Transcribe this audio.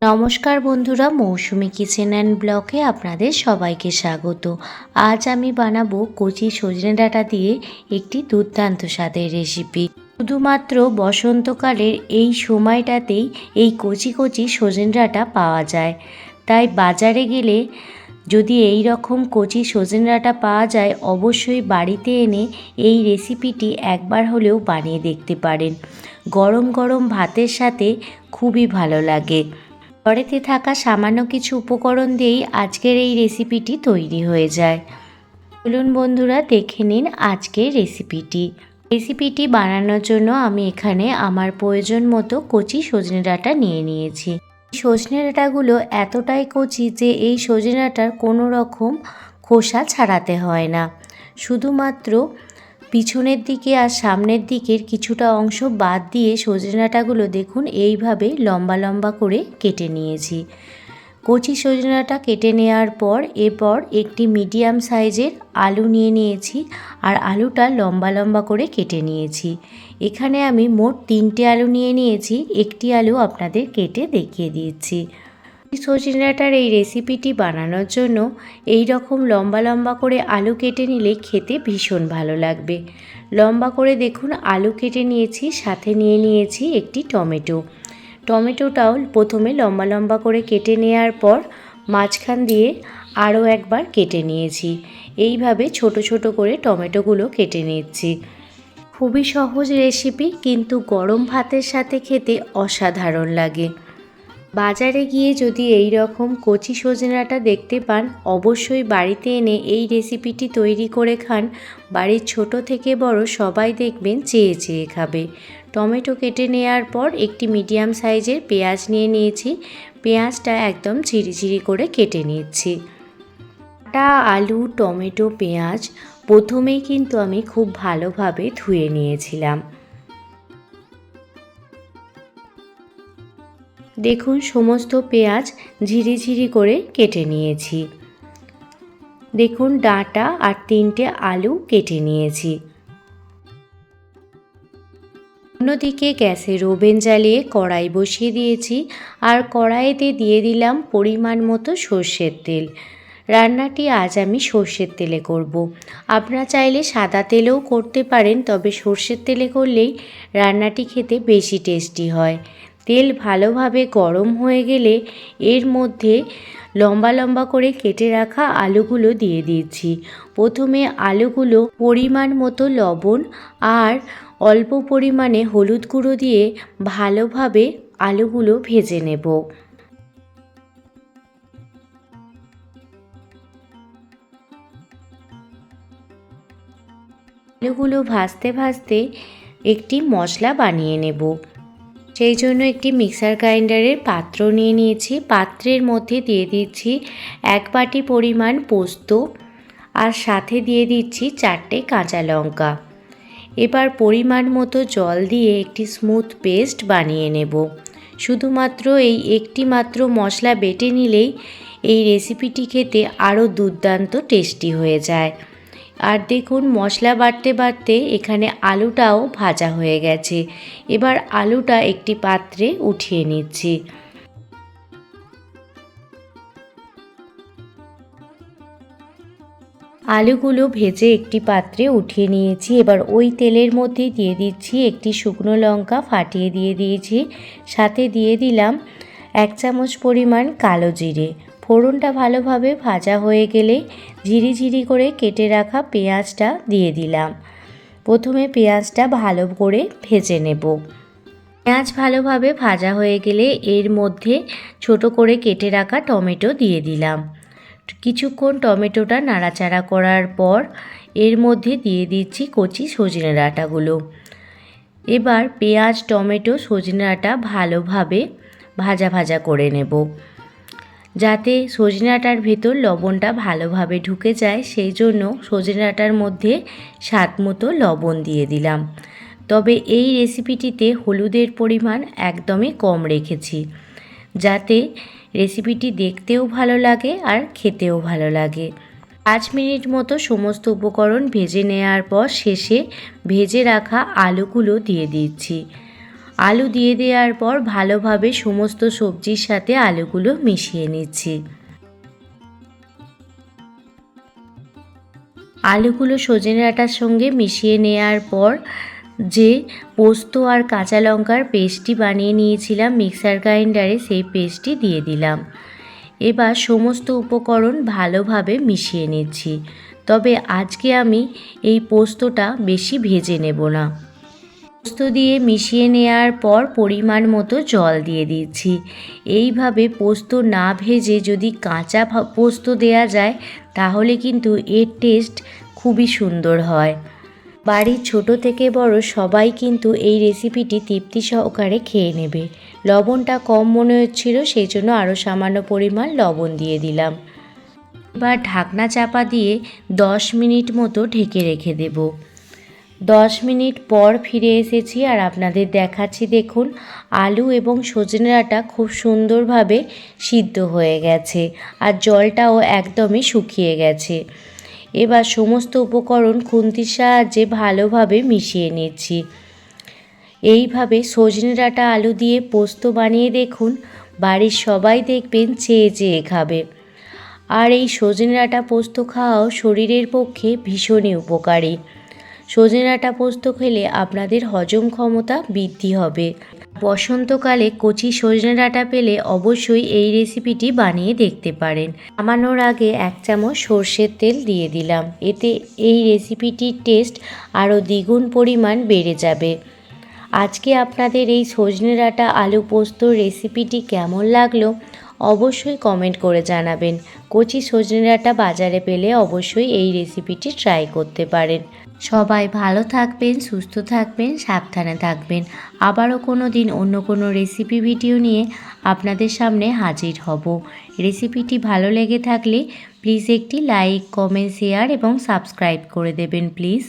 নমস্কার বন্ধুরা, মৌসুমি kitchen and ব্লগে আপনাদের সবাইকে স্বাগত। আজ আমি বানাবো কচি সজনে ডাঁটা দিয়ে একটি দুর্দান্ত স্বাদের রেসিপি। শুধুমাত্র বসন্তকালের এই সময়টাতেই এই কচি কচি সজনে ডাঁটা পাওয়া যায়, তাই বাজারে গেলে যদি এই রকম কচি সজনে ডাঁটা পাওয়া যায় অবশ্যই বাড়িতে এনে এই রেসিপিটি একবার হলেও বানিয়ে দেখতে পারেন। গরম গরম ভাতের সাথে খুবই ভালো লাগে। ঘরেতে থাকা সামান্য কিছু উপকরণ দিয়েই আজকের এই রেসিপিটি তৈরি হয়ে যায়। চলুন বন্ধুরা, দেখে নিন আজকের রেসিপিটি বানানোর জন্য আমি এখানে আমার প্রয়োজন মতো কচি সজনে ডাঁটা নিয়ে নিয়েছি। সজনে ডাঁটাগুলো এতটাই কচি যে এই সজনে ডাঁটার কোনো রকম খোসা ছাড়াতে হয় না। শুধুমাত্র পিছনের দিকে আর সামনের দিকের কিছুটা অংশ বাদ দিয়ে সজনে ডাঁটাগুলো দেখুন এইভাবে লম্বা লম্বা করে কেটে নিয়েছি। কচি সজনে ডাঁটা কেটে নেওয়ার পর এরপর একটি মিডিয়াম সাইজের আলু নিয়ে নিয়েছি আর আলুটা লম্বা লম্বা করে কেটে নিয়েছি। এখানে আমি মোট 3টে আলু নিয়ে নিয়েছি, একটি আলু আপনাদের কেটে দেখিয়ে দিচ্ছি। সজনে ডাঁটার এই রেসিপিটি বানানোর জন্য এই রকম লম্বা লম্বা করে আলু কেটে নিলে খেতে ভীষণ ভালো লাগবে। লম্বা করে দেখুন আলু কেটে নিয়েছি, সাথে নিয়ে নিয়েছি একটি টমেটোটাও প্রথমে লম্বা লম্বা করে কেটে নেওয়ার পর মাঝখান দিয়ে আরও একবার কেটে নিয়েছি। এইভাবে ছোট ছোট করে টমেটোগুলো কেটে নিচ্ছি। খুবই সহজ রেসিপি, কিন্তু গরম ভাতের সাথে খেতে অসাধারণ লাগে। বাজারে গিয়ে যদি এই রকম কচি সজনে ডাঁটা দেখতে পান অবশ্যই বাড়িতে এনে এই রেসিপিটি তৈরি করে খান। বাড়ির ছোট থেকে বড় সবাই দেখবেন চেয়ে চেয়ে খাবে। টমেটো কেটে নেওয়ার পর একটি মিডিয়াম সাইজের পেঁয়াজ নিয়ে নিয়েছি। পেঁয়াজটা একদম ঝিরিঝিরি করে কেটে নিচ্ছি। ডাঁটা, আলু, টমেটো, পেঁয়াজ প্রথমেই কিন্তু আমি খুব ভালোভাবে ধুয়ে নিয়েছিলাম। দেখুন সমস্ত পেঁয়াজ ঝিরিঝিরি করে কেটে নিয়েছি। দেখুন ডাঁটা আর 3টে আলু কেটে নিয়েছি। অন্যদিকে গ্যাসের ওভেন জ্বালিয়ে কড়াই বসিয়ে দিয়েছি আর কড়াইতে দিয়ে দিলাম পরিমাণ মতো সর্ষের তেল। রান্নাটি আজ আমি সর্ষের তেলে করব। আপনারা চাইলে সাদা তেলেও করতে পারেন, তবে সর্ষের তেলে করলেই রান্নাটি খেতে বেশি টেস্টি হয়। তেল ভালোভাবে গরম হয়ে গেলে এর মধ্যে লম্বা লম্বা করে কেটে রাখা আলুগুলো দিয়ে দিচ্ছি। প্রথমে আলুগুলো পরিমাণ মতো লবণ আর অল্প পরিমাণে হলুদ গুঁড়ো দিয়ে ভালোভাবে আলুগুলো ভেজে নেব। আলুগুলো ভাজতে ভাজতে একটি মশলা বানিয়ে নেব। সেই জন্য একটি মিক্সার গ্রাইন্ডারের পাত্র নিয়ে নিয়েছি। পাত্রের মধ্যে দিয়ে দিচ্ছি 1 বাটি পরিমাণ পোস্ত আর সাথে দিয়ে দিচ্ছি 4টে কাঁচা লঙ্কা। এবার পরিমাণ মতো জল দিয়ে একটি স্মুথ পেস্ট বানিয়ে নেব। শুধুমাত্র এই একটি মাত্র মশলা বেটে নিলেই এই রেসিপিটি খেতে আরও দুর্দান্ত টেস্টি হয়ে যায়। আর দেখুন মশলা বাটতে বাটতে এখানে আলুটাও ভাজা হয়ে গেছে। এবার আলুটা একটি পাত্রে উঠিয়ে নিচ্ছি। আলুগুলো ভেজে একটি পাত্রে উঠিয়ে নিয়েছি। এবার ওই তেলের মধ্যে দিয়ে দিচ্ছি একটি শুকনো লঙ্কা ফাটিয়ে দিয়ে দিয়েছি। সাথে দিয়ে দিলাম 1 চামচ পরিমাণ কালো জিরে। ফোড়নটা ভালোভাবে ভাজা হয়ে গেলে ঝিরিঝিরি করে কেটে রাখা পেঁয়াজটা দিয়ে দিলাম। প্রথমে পেঁয়াজটা ভালো করে ভেজে নেব। পেঁয়াজ ভালোভাবে ভাজা হয়ে গেলে এর মধ্যে ছোট করে কেটে রাখা টমেটো দিয়ে দিলাম। কিছুক্ষণ টমেটোটা নাড়াচাড়া করার পর এর মধ্যে দিয়ে দিচ্ছি কচি সজনে ডাঁটাগুলো। এবার পেঁয়াজ, টমেটো, সজনে ডাঁটা ভালোভাবে ভাজা ভাজা করে নেব, যাতে সজনে ডাঁটার ভেতর লবণটা ভালোভাবে ঢুকে যায়। সেই জন্য সজনে ডাঁটার মধ্যে স্বাদ মতো লবণ দিয়ে দিলাম। তবে এই রেসিপিটিতে হলুদের পরিমাণ একদমই কম রেখেছি, যাতে রেসিপিটি দেখতেও ভালো লাগে আর খেতেও ভালো লাগে। 5 মিনিট মতো সমস্ত উপকরণ ভেজে নেওয়ার পর শেষে ভেজে রাখা আলুগুলো দিয়ে দিচ্ছি। আলু দিয়ে দেওয়ার পর ভালোভাবে সমস্ত সবজির সাথে আলুগুলো মিশিয়ে নিচ্ছি। আলুগুলো সজনে ডাঁটার সঙ্গে মিশিয়ে নেওয়ার পর যে পোস্ত আর কাঁচা লঙ্কার পেস্টটি বানিয়ে নিয়েছিলাম মিক্সার গ্রাইন্ডারে, সেই পেস্টটি দিয়ে দিলাম। এবার সমস্ত উপকরণ ভালোভাবে মিশিয়ে নিচ্ছি। তবে আজকে আমি এই পোস্তটা বেশি ভেজে নেব না। পোস্ত দিয়ে মিশিয়ে নেওয়ার পর পরিমাণ মতো জল দিয়ে দিচ্ছি। এইভাবে পোস্ত না ভেজে যদি কাঁচা পোস্ত দেয়া যায় তাহলে কিন্তু এর টেস্ট খুবই সুন্দর হয়। বাড়ির ছোট থেকে বড় সবাই কিন্তু এই রেসিপিটি তৃপ্তি সহকারে খেয়ে নেবে। লবণটা কম মনে হচ্ছিল, সেই জন্য আরও সামান্য পরিমাণ লবণ দিয়ে দিলাম। এবার ঢাকনা চাপা দিয়ে 10 মিনিট মতো ঢেকে রেখে দেব। 10 মিনিট পর ফিরে এসেছি আর আপনাদের দেখাচ্ছি, দেখুন আলু এবং সজনে ডাঁটা খুব সুন্দরভাবে সিদ্ধ হয়ে গেছে আর জলটাও একদমই শুকিয়ে গেছে। এবার সমস্ত উপকরণ খুন্তির সাহায্যে ভালোভাবে মিশিয়ে নিচ্ছি। এইভাবে সজনে ডাঁটা আলু দিয়ে পোস্ত বানিয়ে দেখুন, বাড়ির সবাই দেখবেন চেয়ে চেয়ে খাবে। আর এই সজনে ডাঁটা পোস্ত খাওয়াও শরীরের পক্ষে ভীষণই উপকারী। সজনে ডাঁটা পোস্ত খেলে আপনাদের হজম ক্ষমতা বৃদ্ধি হবে। বসন্তকালে কচি সজনে ডাঁটা পেলে অবশ্যই এই রেসিপিটি বানিয়ে দেখতে পারেন। নামানোর আগে 1 চামচ সর্ষের তেল দিয়ে দিলাম, এতে এই রেসিপিটির টেস্ট আরও দ্বিগুণ পরিমাণ বেড়ে যাবে। আজকে আপনাদের এই সজনে ডাঁটা আলু পোস্ত রেসিপিটি কেমন লাগলো অবশ্যই কমেন্ট করে জানাবেন। কচি সজনে ডাঁটা বাজারে পেলে অবশ্যই এই রেসিপিটি ট্রাই করতে পারেন। সবাই ভালো থাকবেন, সুস্থ থাকবেন, সাবধানে থাকবেন। আবারও কোনো দিন অন্য কোনো রেসিপি ভিডিও নিয়ে আপনাদের সামনে হাজির হব। রেসিপিটি ভালো লেগে থাকলে প্লিজ একটি লাইক, কমেন্ট, শেয়ার এবং সাবস্ক্রাইব করে দেবেন প্লিজ।